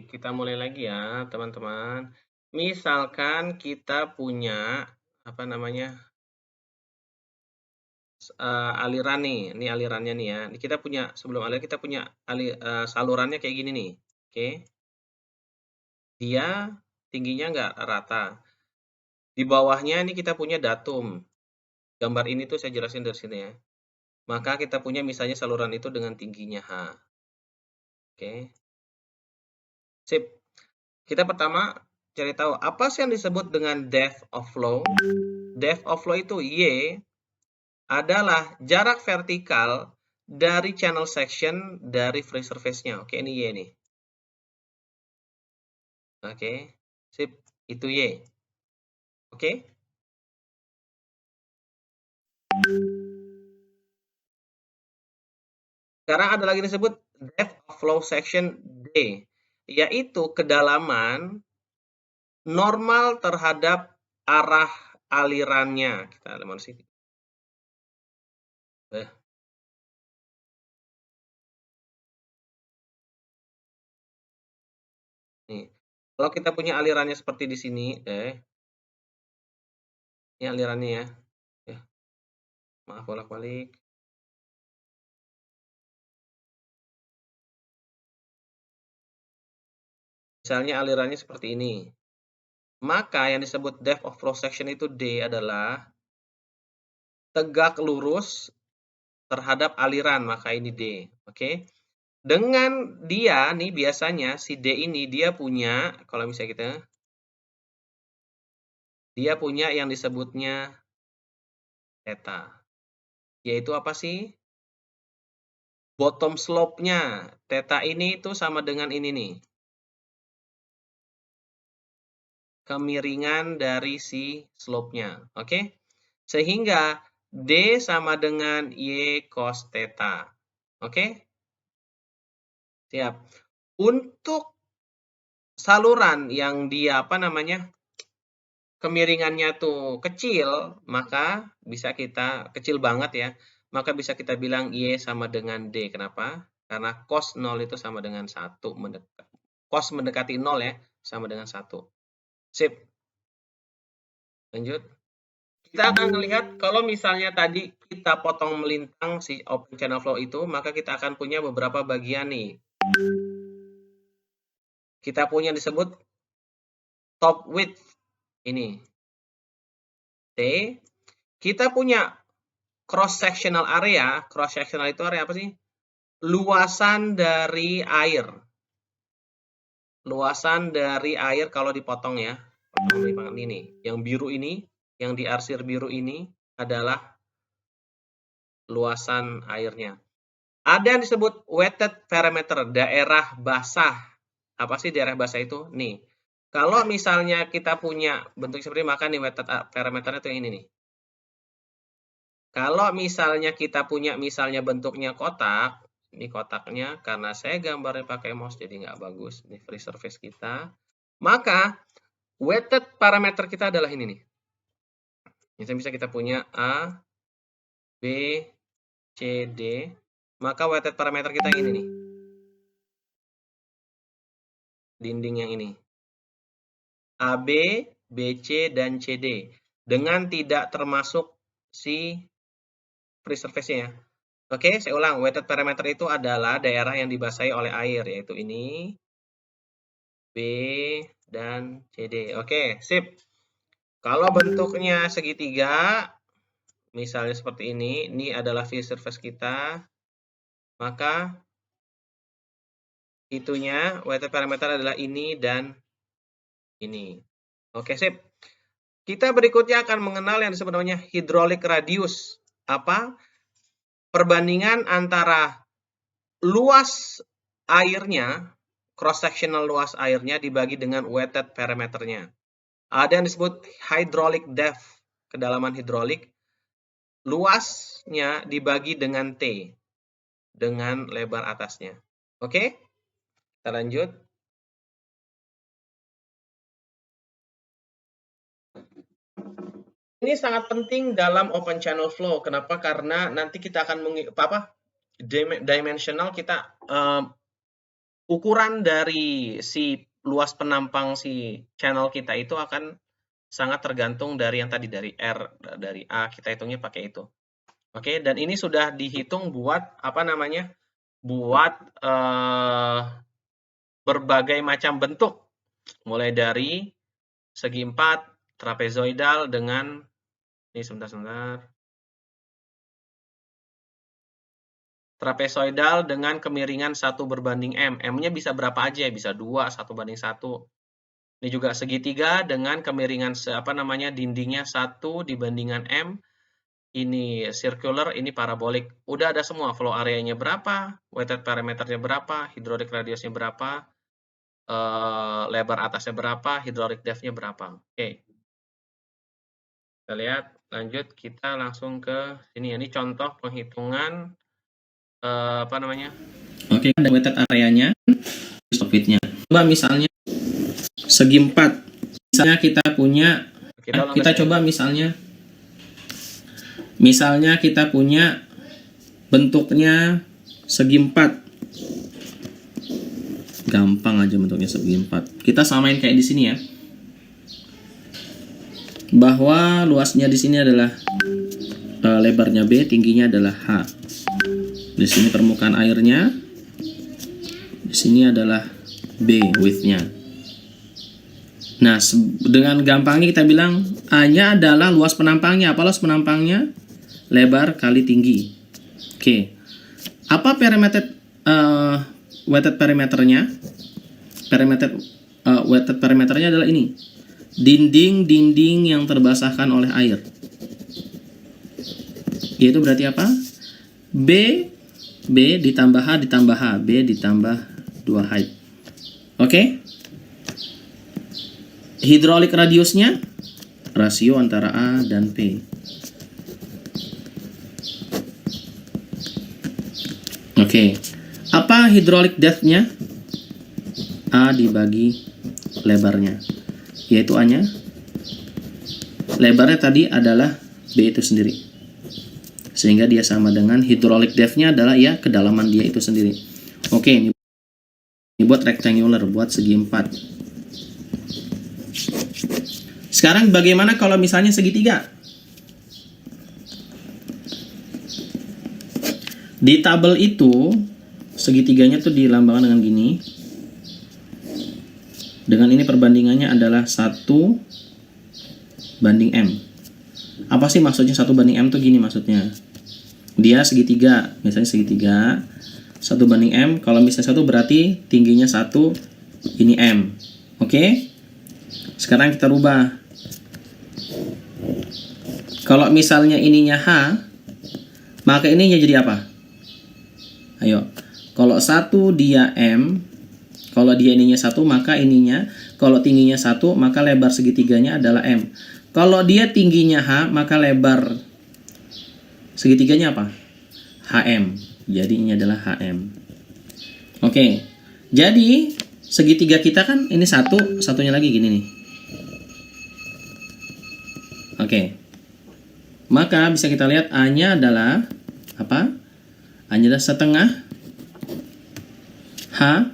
kita mulai lagi ya, teman-teman. Misalkan kita punya apa namanya aliran nih, ini alirannya nih ya. Kita punya sebelum aliran kita punya salurannya kayak gini nih. Oke, dia tingginya nggak rata. Di bawahnya ini kita punya datum. Gambar ini tuh saya jelasin dari sini ya. Maka kita punya misalnya saluran itu dengan tingginya H. Oke, sip. Kita pertama cari tahu apa sih yang disebut dengan depth of flow. Depth of flow itu Y adalah jarak vertikal dari channel section dari free surface-nya. Oke, ini Y nih. Oke, sip. Itu Y. Oke. Sekarang ada lagi disebut depth of flow section D, yaitu kedalaman normal terhadap arah alirannya. Kita lihat mana sih? Nih. Kalau kita punya alirannya seperti di sini, ini alirannya ya. Maaf bolak-balik. Misalnya alirannya seperti ini. Maka yang disebut depth of flow section itu D adalah tegak lurus terhadap aliran, maka ini D. Oke. Dengan dia nih biasanya si D ini dia punya, kalau misalnya dia punya yang disebutnya theta. Yaitu apa sih? Bottom slope-nya. Theta ini itu sama dengan ini nih. Kemiringan dari si slope-nya. Oke? Sehingga D sama dengan Y cos theta. Oke? Siap. Untuk saluran yang dia kemiringannya tuh kecil, maka bisa kita kecil banget ya. Maka bisa kita bilang Y sama dengan D. Kenapa? Karena cos 0 itu sama dengan 1 cos mendekati 0 ya, sama dengan 1. Sip. Lanjut. Kita akan melihat kalau misalnya tadi kita potong melintang si open channel flow itu, maka kita akan punya beberapa bagian nih. Kita punya disebut top width ini. T. Kita punya cross sectional area. Cross sectional itu area apa sih? Luasan dari air. Luasan dari air kalau dipotong ya. Potong ini. Yang biru ini, yang diarsir biru ini adalah luasan airnya. Ada yang disebut wetted parameter, daerah basah. Apa sih daerah basah itu? Nih, kalau misalnya kita punya bentuk seperti ini, maka nih wetted parameter itu yang ini nih. Kalau misalnya kita punya misalnya bentuknya kotak, ini kotaknya, karena saya gambarnya pakai mouse jadi nggak bagus, ini free surface kita, maka wetted parameter kita adalah ini nih. Misalnya bisa kita punya A, B, C, D, maka wetted parameter kita yang ini nih. Dinding yang ini. AB, BC, dan CD. Dengan tidak termasuk si free surface-nya ya. Oke, saya ulang. Wetted parameter itu adalah daerah yang dibasahi oleh air, yaitu ini, B, dan CD. Oke, sip. Kalau bentuknya segitiga, misalnya seperti ini adalah free surface kita, maka itunya, wetted parameter adalah ini dan ini. Oke, sip. Kita berikutnya akan mengenal yang disebut namanya hydraulic radius. Apa? Perbandingan antara luas airnya, cross-sectional luas airnya dibagi dengan wetted parameternya. Ada yang disebut hydraulic depth, kedalaman hidrolik. Luasnya dibagi dengan T, dengan lebar atasnya. Oke? Kita lanjut. Ini sangat penting dalam open channel flow. Kenapa? Karena nanti kita akan dimensional kita ukuran dari si luas penampang si channel kita itu akan sangat tergantung dari yang tadi, dari R, dari A, kita hitungnya pakai itu. Oke, dan ini sudah dihitung buat, apa namanya, buat berbagai macam bentuk, mulai dari segi 4, trapezoidal dengan, ini sebentar. Trapezoidal dengan kemiringan 1/M. M-nya bisa berapa aja, bisa 2, 1/1. Ini juga segitiga dengan kemiringan dindingnya 1 dibandingkan M. Ini circular, ini parabolik. Udah ada semua, flow area-nya berapa, weighted parameternya berapa, hydraulic radiusnya berapa, lebar atasnya berapa, hydraulic depth-nya berapa. Oke. Kita lihat, lanjut kita langsung ke sini. Ini contoh penghitungan Oke, ada weighted area-nya, width-nya. Coba misalnya segi 4. Misalnya kita punya misalnya kita punya bentuknya segi 4. Gampang aja bentuknya segi 4. Kita samain kayak di sini ya. Bahwa luasnya di sini adalah lebarnya B, tingginya adalah H. Di sini permukaan airnya. Di sini adalah B, width-nya. Nah, dengan gampangnya kita bilang A-nya adalah luas penampangnya. Apa luas penampangnya? Lebar kali tinggi. Oke. Apa weighted parameternya? Weighted parameternya adalah ini. Dinding-dinding yang terbasahkan oleh air. Yaitu berarti apa? B ditambah H ditambah H. B ditambah 2 height. Oke? Hydraulic radiusnya rasio antara A dan P. Oke. Apa hydraulic depth-nya? A dibagi lebarnya. Yaitu A-nya. Lebarnya tadi adalah B itu sendiri. Sehingga dia sama dengan hydraulic depth-nya adalah ya kedalaman dia itu sendiri. Oke, ini buat rectangular, buat segi 4. Sekarang bagaimana kalau misalnya segitiga? Di tabel itu segitiganya tuh dilambangkan dengan gini. Dengan ini perbandingannya adalah 1/M. Apa sih maksudnya 1/M tuh gini maksudnya? Dia segitiga, misalnya segitiga 1/M. Kalau misalnya 1 berarti tingginya 1, ini M. Oke? Sekarang kita rubah. Kalau misalnya ininya H, maka ininya jadi apa? Ayo. Kalau 1 dia M, kalau dia ininya 1, maka ininya, kalau tingginya 1, maka lebar segitiganya adalah M. Kalau dia tingginya H, maka lebar segitiganya apa? HM. Jadi ini adalah HM. Oke. Jadi segitiga kita kan ini 1, satunya lagi gini nih. Oke. Maka bisa kita lihat A-nya adalah apa? A-nya adalah setengah H.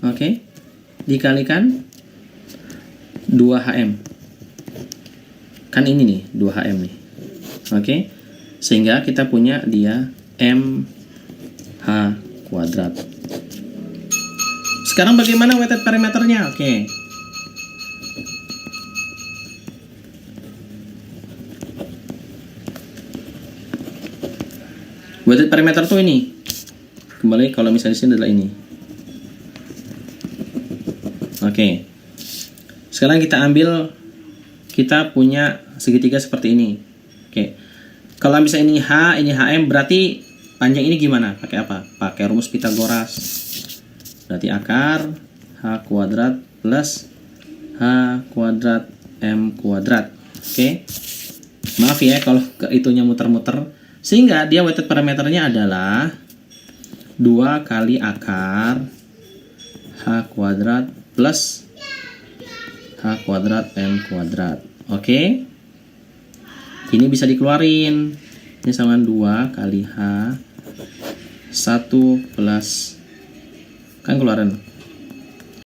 Oke. Dikalikan 2HM. Kan ini nih, 2HM nih. Oke. Sehingga kita punya dia MH kuadrat. Sekarang bagaimana weighted parameternya? Oke. Weighted parameter tuh ini. Kembali kalau misalnya di sini adalah ini. Oke. Sekarang kita ambil, kita punya segitiga seperti ini. Oke. Kalau misalnya ini H, ini HM, berarti panjang ini gimana? Pakai apa? Pakai rumus Pitagoras. Berarti akar H kuadrat plus H kuadrat M kuadrat. Oke. Maaf ya kalau itunya muter-muter. Sehingga dia weighted parameternya adalah 2 kali akar H kuadrat plus H kuadrat M kuadrat. Oke. Ini bisa dikeluarin. Ini sama 2 kali H 1 plus Kan keluaran